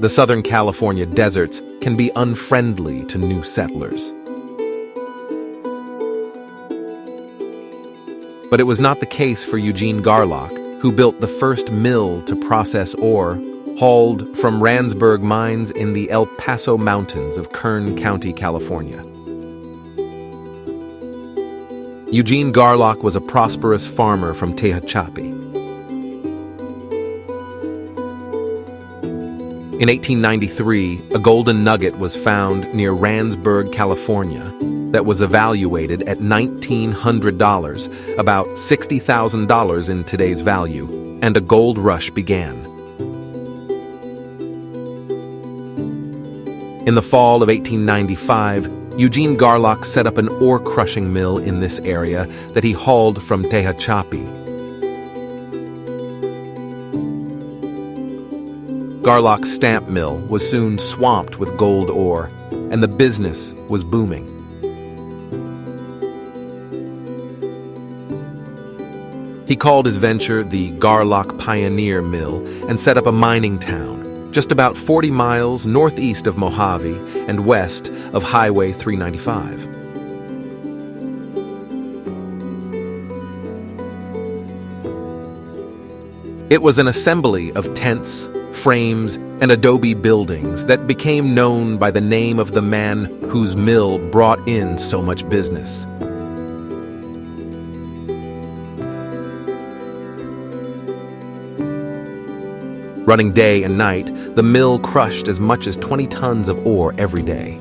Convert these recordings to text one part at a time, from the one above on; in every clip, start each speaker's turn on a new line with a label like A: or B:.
A: the Southern California deserts can be unfriendly to new settlers. But it was not the case for Eugene Garlock, who built the first mill to process ore hauled from Randsburg mines in the El Paso Mountains of Kern County, California. Eugene Garlock was a prosperous farmer from Tehachapi. In 1893, a golden nugget was found near Randsburg, California, that was evaluated at $1,900, about $60,000 in today's value, and a gold rush began. In the fall of 1895, Eugene Garlock set up an ore-crushing mill in this area that he hauled from Tehachapi. Garlock's stamp mill was soon swamped with gold ore, and the business was booming. He called his venture the Garlock Pioneer Mill and set up a mining town just about 40 miles northeast of Mojave and west of Highway 395. It was an assembly of tents, frames, and adobe buildings that became known by the name of the man whose mill brought in so much business. Running day and night, the mill crushed as much as 20 tons of ore every day.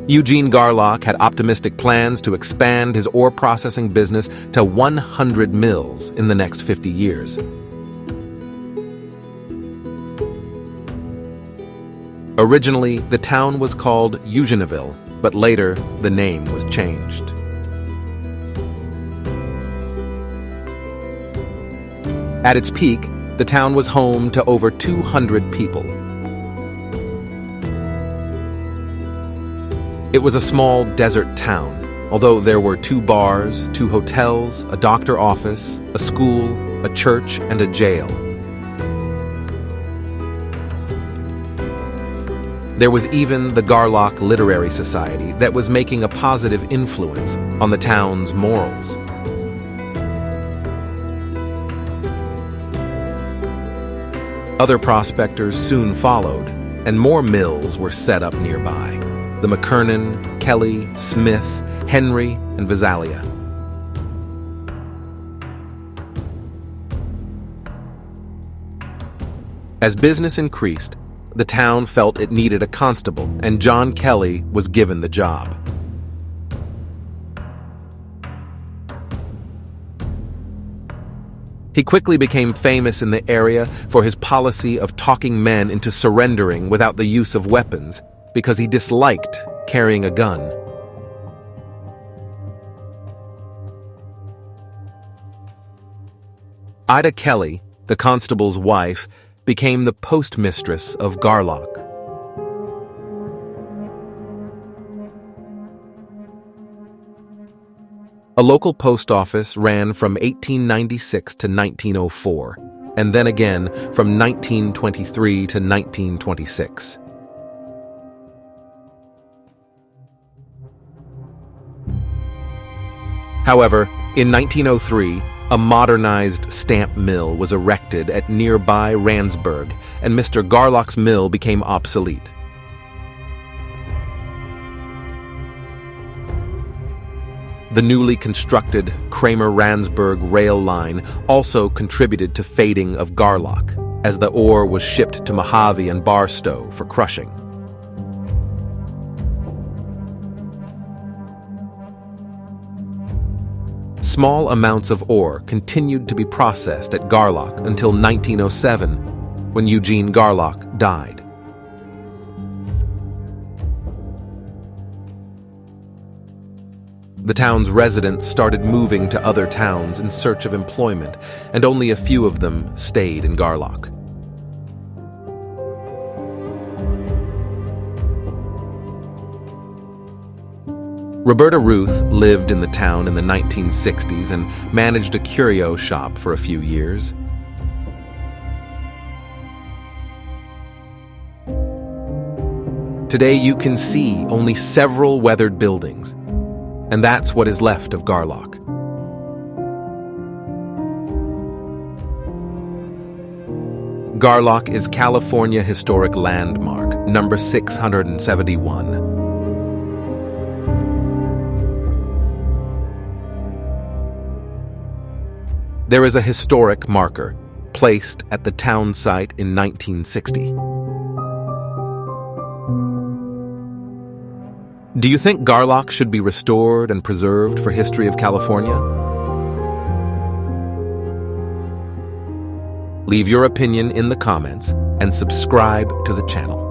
A: Eugene Garlock had optimistic plans to expand his ore processing business to 100 mills in the next 50 years. Originally, the town was called Eugeneville, but later the name was changed. At its peak, the town was home to over 200 people. It was a small desert town, although there were 2 bars, 2 hotels, a doctor office, a school, a church, and a jail. There was even the Garlock Literary Society that was making a positive influence on the town's morals. Other prospectors soon followed, and more mills were set up nearby: the McKernan, Kelly, Smith, Henry, and Visalia. As business increased, the town felt it needed a constable, and John Kelly was given the job. He quickly became famous in the area for his policy of talking men into surrendering without the use of weapons because he disliked carrying a gun. Ida Kelly, the constable's wife, became the postmistress of Garlock. A local post office ran from 1896 to 1904, and then again from 1923 to 1926. However, in 1903, a modernized stamp mill was erected at nearby Randsburg, and Mr. Garlock's mill became obsolete. The newly constructed Kramer-Randsburg rail line also contributed to fading of Garlock, as the ore was shipped to Mojave and Barstow for crushing. Small amounts of ore continued to be processed at Garlock until 1907, when Eugene Garlock died. The town's residents started moving to other towns in search of employment, and only a few of them stayed in Garlock. Roberta Ruth lived in the town in the 1960s and managed a curio shop for a few years. Today you can see only several weathered buildings, and that's what is left of Garlock. Garlock is California Historic Landmark, number 671. There is a historic marker placed at the town site in 1960. Do you think Garlock should be restored and preserved for history of California? Leave your opinion in the comments and subscribe to the channel.